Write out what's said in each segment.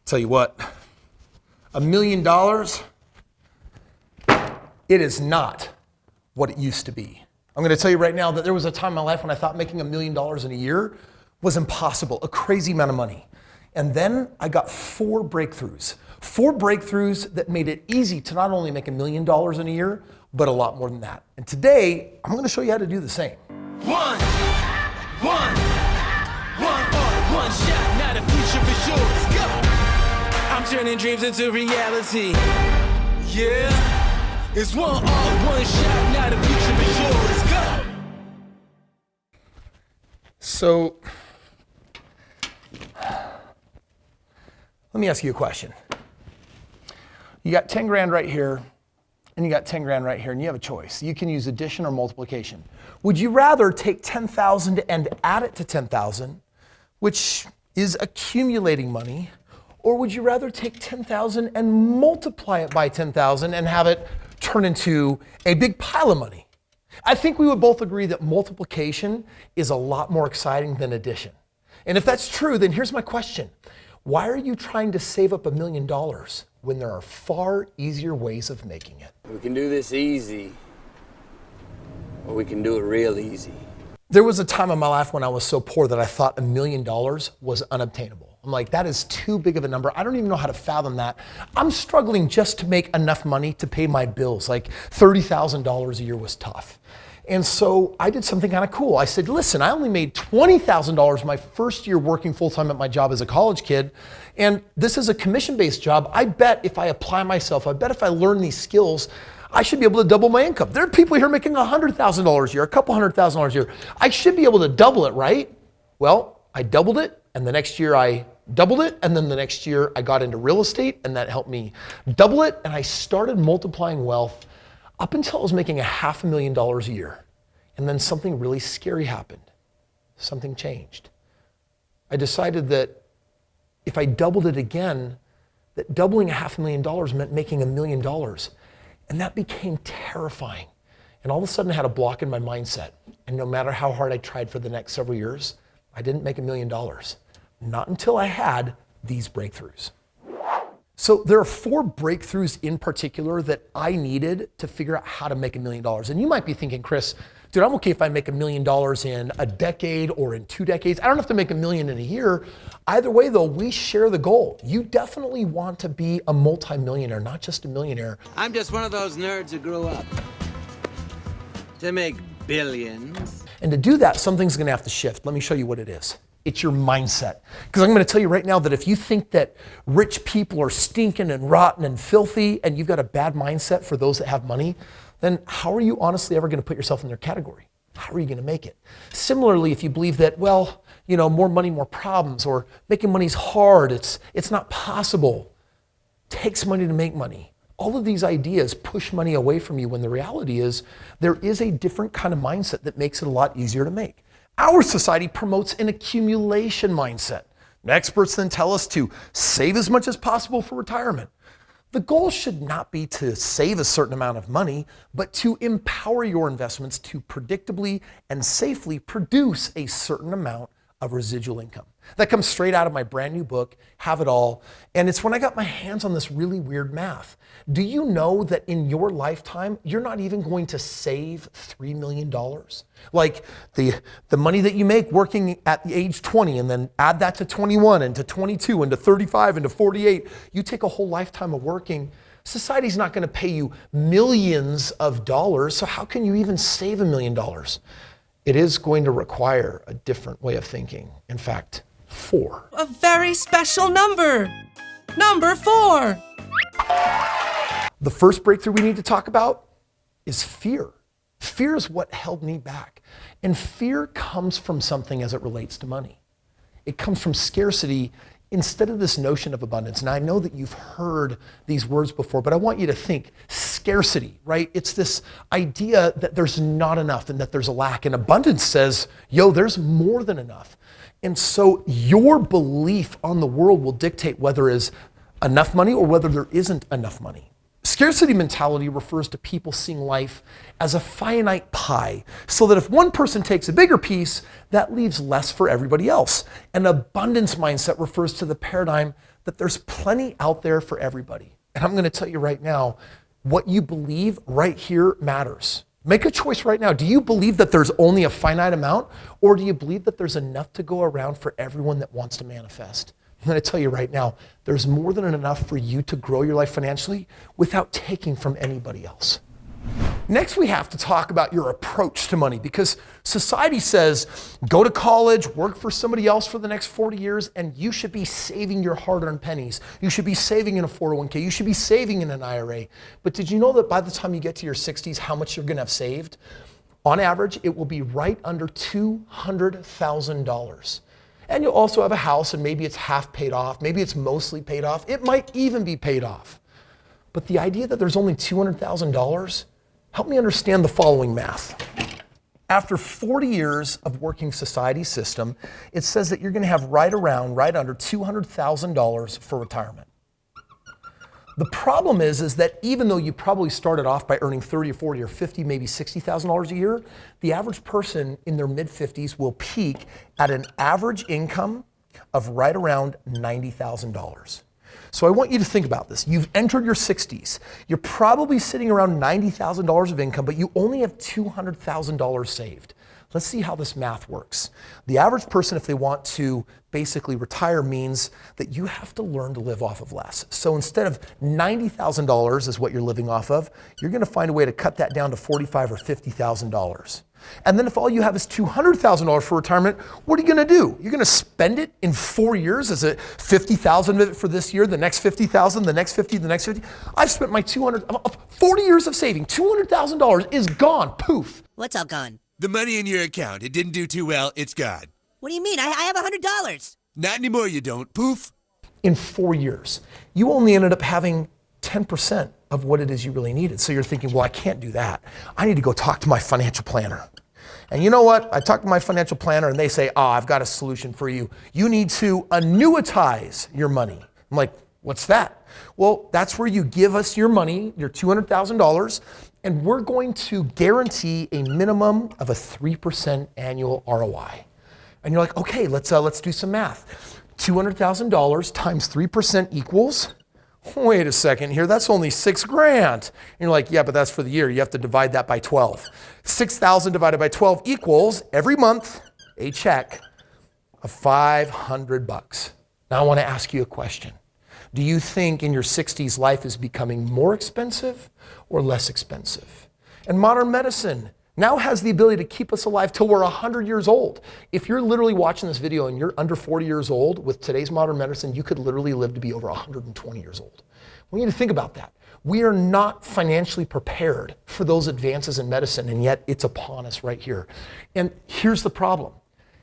Tell you what, $1 million, it is not what it used to be. I'm gonna tell you right now that there was a time in my life when I thought making $1 million in a year was impossible, a crazy amount of money. And then I got 4 breakthroughs that made it easy to not only make $1 million in a year, but a lot more than that. And today, I'm gonna show you how to do the same. One shot, now the future is yours. Go! I'm turning dreams into reality. Yeah, it's one shot, now the future is yours. Go! So, let me ask you a question. You got 10 grand right here, and you got 10 grand right here, and you have a choice. You can use addition or multiplication. Would you rather take 10,000 and add it to 10,000, which is accumulating money, or would you rather take 10,000 and multiply it by 10,000 and have it turn into a big pile of money? I think we would both agree that multiplication is a lot more exciting than addition. And if that's true, then here's my question. Why are you trying to save up $1 million when there are far easier ways of making it? We can do this easy, or we can do it real easy. There was a time in my life when I was so poor that I thought $1 million was unobtainable. I'm like, that is too big of a number. I don't even know how to fathom that. I'm struggling just to make enough money to pay my bills. Like $30,000 a year was tough. And so I did something kind of cool. I said, listen, I only made $20,000 my first year working full-time at my job as a college kid. And this is a commission-based job. I bet if I apply myself, I bet if I learn these skills, I should be able to double my income. There are people here making $100,000 a year, a couple $100,000 a year. I should be able to double it, right? Well, I doubled it, and the next year I doubled it, and then the next year I got into real estate, and that helped me double it, and I started multiplying wealth up until I was making $500,000 a year. And then something really scary happened. Something changed. I decided that if I doubled it again, that doubling $500,000 meant making $1 million. And that became terrifying. And all of a sudden I had a block in my mindset. And no matter how hard I tried for the next several years, I didn't make $1 million. Not until I had these breakthroughs. So there are 4 breakthroughs in particular that I needed to figure out how to make $1 million. And you might be thinking, Kris, dude, I'm okay if I make $1 million in a decade or in 2 decades. I don't have to make $1 million in a year. Either way though, we share the goal. You definitely want to be a multimillionaire, not just a millionaire. I'm just one of those nerds who grew up to make billions. And to do that, something's gonna have to shift. Let me show you what it is. It's your mindset. Because I'm gonna tell you right now that if you think that rich people are stinking and rotten and filthy and you've got a bad mindset for those that have money, then how are you honestly ever gonna put yourself in their category? How are you gonna make it? Similarly, if you believe that, well, you know, more money, more problems, or making money's hard, it's not possible, takes money to make money. All of these ideas push money away from you when the reality is there is a different kind of mindset that makes it a lot easier to make. Our society promotes an accumulation mindset. Experts then tell us to save as much as possible for retirement. The goal should not be to save a certain amount of money, but to empower your investments to predictably and safely produce a certain amount of residual income. That comes straight out of my brand new book, Have It All. And it's when I got my hands on this really weird math. Do you know that in your lifetime, you're not even going to save $3 million? Like the money that you make working at the age 20 and then add that to 21 and to 22 and to 35 and to 48. You take a whole lifetime of working. Society's not gonna pay you millions of dollars. So how can you even save $1 million? It is going to require a different way of thinking. In fact, 4. A very special number. Number 4. The first breakthrough we need to talk about is fear. Fear is what held me back. And fear comes from something as it relates to money. It comes from scarcity instead of this notion of abundance. And I know that you've heard these words before, but I want you to think scarcity, right? It's this idea that there's not enough and that there's a lack. And abundance says, yo, there's more than enough. And so your belief on the world will dictate whether there is enough money or whether there isn't enough money. Scarcity mentality refers to people seeing life as a finite pie, so that if one person takes a bigger piece, that leaves less for everybody else. An abundance mindset refers to the paradigm that there's plenty out there for everybody. And I'm going to tell you right now, what you believe right here matters. Make a choice right now. Do you believe that there's only a finite amount, or do you believe that there's enough to go around for everyone that wants to manifest? I'm going to tell you right now, there's more than enough for you to grow your life financially without taking from anybody else. Next, we have to talk about your approach to money, because society says, go to college, work for somebody else for the next 40 years, and you should be saving your hard-earned pennies. You should be saving in a 401k. You should be saving in an IRA. But did you know that by the time you get to your 60s, how much you're going to have saved? On average, it will be right under $200,000. And you'll also have a house, and maybe it's half paid off. Maybe it's mostly paid off. It might even be paid off. But the idea that there's only $200,000, help me understand the following math. After 40 years of working society's system, it says that you're going to have right under $200,000 for retirement. The problem is that even though you probably started off by earning 30 or 40 or 50, maybe $60,000 a year, the average person in their mid-50s will peak at an average income of right around $90,000. So I want you to think about this. You've entered your 60s. You're probably sitting around $90,000 of income, but you only have $200,000 saved. Let's see how this math works. The average person, if they want to basically retire, means that you have to learn to live off of less. So instead of $90,000 is what you're living off of, you're going to find a way to cut that down to $45,000 or $50,000. And then if all you have is $200,000 for retirement, what are you going to do? You're going to spend it in 4 years? Is it $50,000 of it for this year, the next $50,000, the next 50, the next 50? I've spent my 40 years of saving. $200,000 is gone. Poof. What's all gone? The money in your account. It didn't do too well. It's gone. What do you mean? I have $100. Not anymore, you don't. Poof. In 4 years, you only ended up having 10% of what it is you really needed. So you're thinking, well, I can't do that. I need to go talk to my financial planner. And you know what? I talked to my financial planner and they say, I've got a solution for you. You need to annuitize your money. I'm like, what's that? Well, that's where you give us your money, your $200,000, and we're going to guarantee a minimum of a 3% annual ROI. And you're like, okay, let's do some math. $200,000 times 3% equals, wait a second here, that's only $6,000. And you're like, yeah, but that's for the year. You have to divide that by 12. 6,000 divided by 12 equals every month a check of $500. Now I want to ask you a question. Do you think in your 60s life is becoming more expensive or less expensive? And modern medicine now has the ability to keep us alive till we're 100 years old. If you're literally watching this video and you're under 40 years old, with today's modern medicine, you could literally live to be over 120 years old. We need to think about that. We are not financially prepared for those advances in medicine, and yet it's upon us right here. And here's the problem.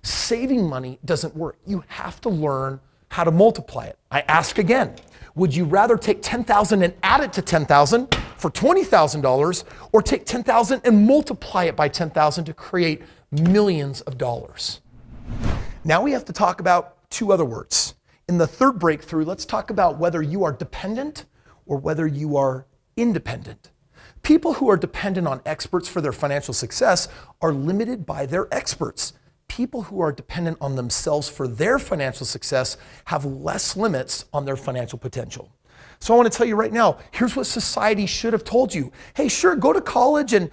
Saving money doesn't work. You have to learn how to multiply it. I ask again, would you rather take $10,000 and add it to $10,000 for $20,000, or take $10,000 and multiply it by $10,000 to create millions of dollars? Now we have to talk about two other words. In the third breakthrough, let's talk about whether you are dependent or whether you are independent. People who are dependent on experts for their financial success are limited by their experts. People who are dependent on themselves for their financial success have less limits on their financial potential. So I want to tell you right now, here's what society should have told you. Hey, sure, go to college and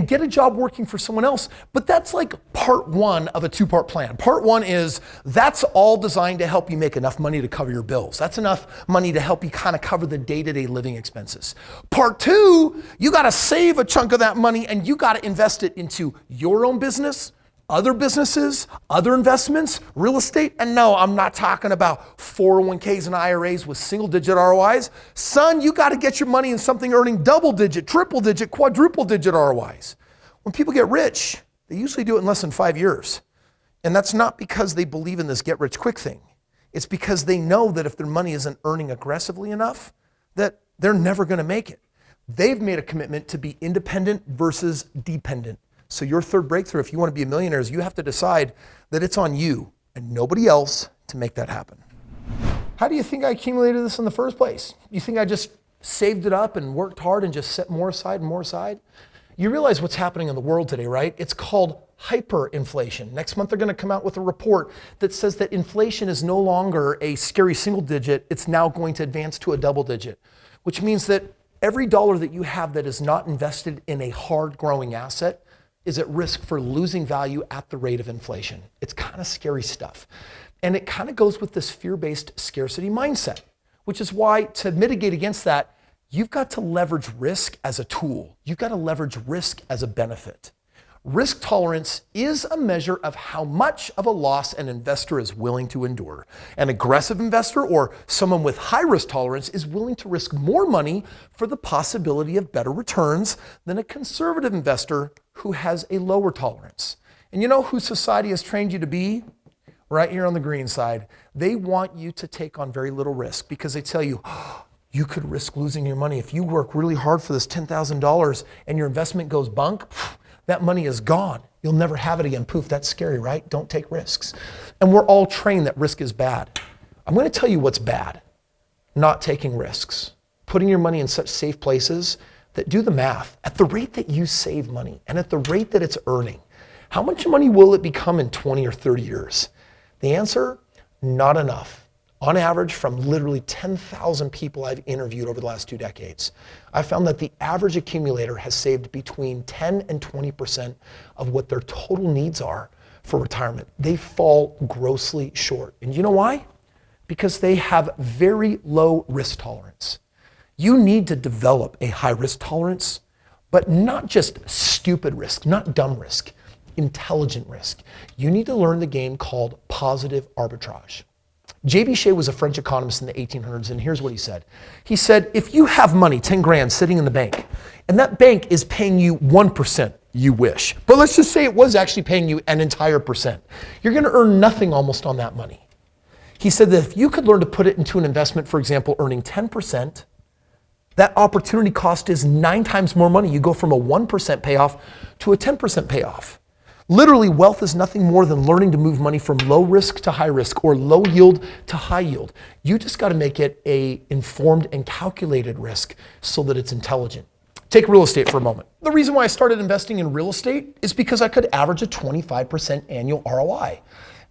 get a job working for someone else. But that's like part one of a two-part plan. Part one is that's all designed to help you make enough money to cover your bills. That's enough money to help you kind of cover the day-to-day living expenses. Part two, you got to save a chunk of that money and you got to invest it into your own business, other businesses, other investments, real estate. And no, I'm not talking about 401ks and IRAs with single-digit ROIs. Son, you got to get your money in something earning double-digit, triple-digit, quadruple-digit ROIs. When people get rich, they usually do it in less than 5 years. And that's not because they believe in this get-rich-quick thing. It's because they know that if their money isn't earning aggressively enough, that they're never going to make it. They've made a commitment to be independent versus dependent. So your third breakthrough, if you want to be a millionaire, is you have to decide that it's on you and nobody else to make that happen. How do you think I accumulated this in the first place? You think I just saved it up and worked hard and just set more aside and more aside? You realize what's happening in the world today, right? It's called hyperinflation. Next month, they're going to come out with a report that says that inflation is no longer a scary single digit. It's now going to advance to a double digit, which means that every dollar that you have that is not invested in a hard growing asset is at risk for losing value at the rate of inflation. It's kind of scary stuff. And it kind of goes with this fear-based scarcity mindset, which is why to mitigate against that, you've got to leverage risk as a tool. You've got to leverage risk as a benefit. Risk tolerance is a measure of how much of a loss an investor is willing to endure. An aggressive investor or someone with high risk tolerance is willing to risk more money for the possibility of better returns than a conservative investor who has a lower tolerance. And you know who society has trained you to be? Right here on the green side. They want you to take on very little risk because they tell you, you could risk losing your money. If you work really hard for this $10,000 and your investment goes bunk, that money is gone. You'll never have it again. Poof, that's scary, right? Don't take risks. And we're all trained that risk is bad. I'm going to tell you what's bad. Not taking risks. Putting your money in such safe places that do the math. At the rate that you save money and at the rate that it's earning, how much money will it become in 20 or 30 years? The answer, not enough. On average, from literally 10,000 people I've interviewed over the last 2 decades, I found that the average accumulator has saved between 10 and 20% of what their total needs are for retirement. They fall grossly short. And you know why? Because they have very low risk tolerance. You need to develop a high risk tolerance, but not just stupid risk, not dumb risk, intelligent risk. You need to learn the game called positive arbitrage. J.B. Shea was a French economist in the 1800s, and here's what he said. He said, if you have money, 10 grand sitting in the bank, and that bank is paying you 1%, you wish. But let's just say it was actually paying you an entire percent. You're going to earn nothing almost on that money. He said that if you could learn to put it into an investment, for example, earning 10%, that opportunity cost is 9 times more money. You go from a 1% payoff to a 10% payoff. Literally, wealth is nothing more than learning to move money from low risk to high risk or low yield to high yield. You just got to make it a informed and calculated risk so that it's intelligent. Take real estate for a moment. The reason why I started investing in real estate is because I could average a 25% annual ROI.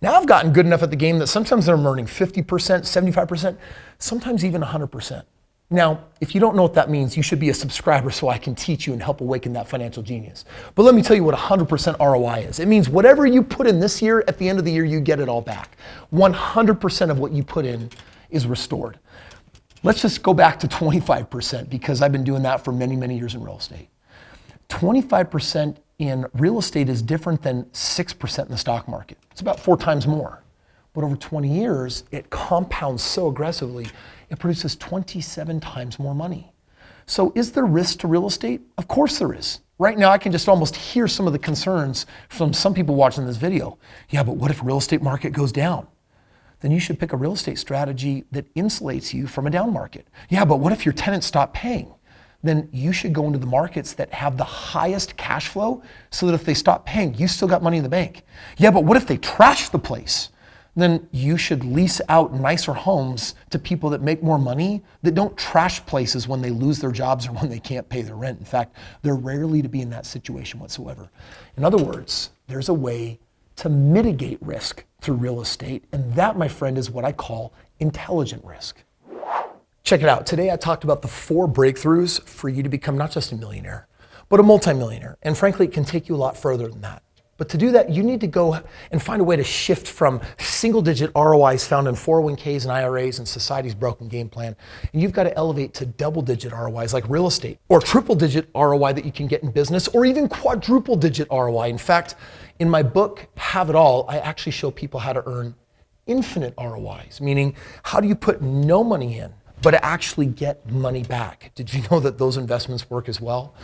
Now I've gotten good enough at the game that sometimes I'm earning 50%, 75%, sometimes even 100%. Now, if you don't know what that means, you should be a subscriber so I can teach you and help awaken that financial genius. But let me tell you what 100% ROI is. It means whatever you put in this year, at the end of the year, you get it all back. 100% of what you put in is restored. Let's just go back to 25% because I've been doing that for many, many years in real estate. 25% in real estate is different than 6% in the stock market. It's about 4 times more. But over 20 years, it compounds so aggressively, it produces 27 times more money. So is there risk to real estate? Of course there is. Right now, I can just almost hear some of the concerns from some people watching this video. Yeah, but what if real estate market goes down? Then you should pick a real estate strategy that insulates you from a down market. Yeah, but what if your tenants stop paying? Then you should go into the markets that have the highest cash flow so that if they stop paying, you still got money in the bank. Yeah, but what if they trash the place? Then you should lease out nicer homes to people that make more money, that don't trash places when they lose their jobs or when they can't pay their rent. In fact, they're rarely to be in that situation whatsoever. In other words, there's a way to mitigate risk through real estate, and that, my friend, is what I call intelligent risk. Check it out. Today I talked about the 4 breakthroughs for you to become not just a millionaire, but a multimillionaire. And frankly, it can take you a lot further than that. But to do that, you need to go and find a way to shift from single-digit ROIs found in 401ks and IRAs and society's broken game plan. And you've got to elevate to double-digit ROIs like real estate, or triple-digit ROI that you can get in business, or even quadruple-digit ROI. In fact, in my book, Have It All, I actually show people how to earn infinite ROIs, meaning how do you put no money in, but actually get money back? Did you know that those investments work as well?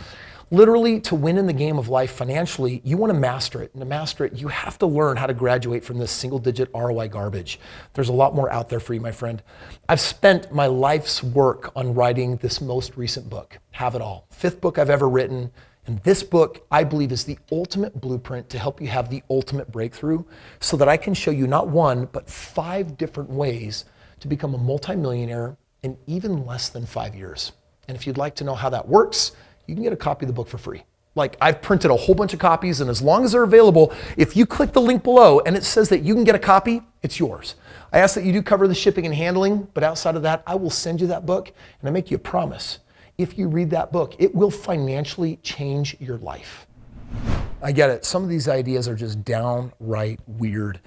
Literally, to win in the game of life financially, you want to master it. And to master it, you have to learn how to graduate from this single-digit ROI garbage. There's a lot more out there for you, my friend. I've spent my life's work on writing this most recent book, Have It All. 5th book I've ever written. And this book, I believe, is the ultimate blueprint to help you have the ultimate breakthrough so that I can show you not 1, but 5 different ways to become a multimillionaire in even less than 5 years. And if you'd like to know how that works, you can get a copy of the book for free. Like I've printed a whole bunch of copies, and as long as they're available, if you click the link below and it says that you can get a copy, it's yours. I ask that you do cover the shipping and handling, but outside of that, I will send you that book, and I make you a promise. If you read that book, it will financially change your life. I get it. Some of these ideas are just downright weird.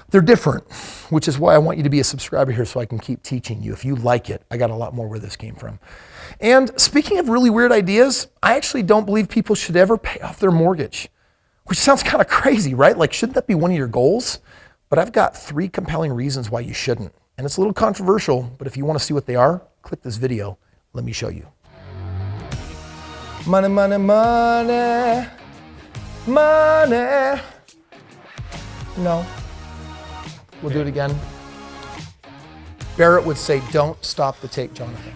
They're different, which is why I want you to be a subscriber here so I can keep teaching you. If you like it, I got a lot more where this came from. And speaking of really weird ideas, I actually don't believe people should ever pay off their mortgage, which sounds kind of crazy, right? Like, shouldn't that be one of your goals? But I've got 3 compelling reasons why you shouldn't. And it's a little controversial, but if you want to see what they are, click this video. Let me show you. Money, money, money. Money. No. We'll do it again. Barrett would say, don't stop the tape, Jonathan.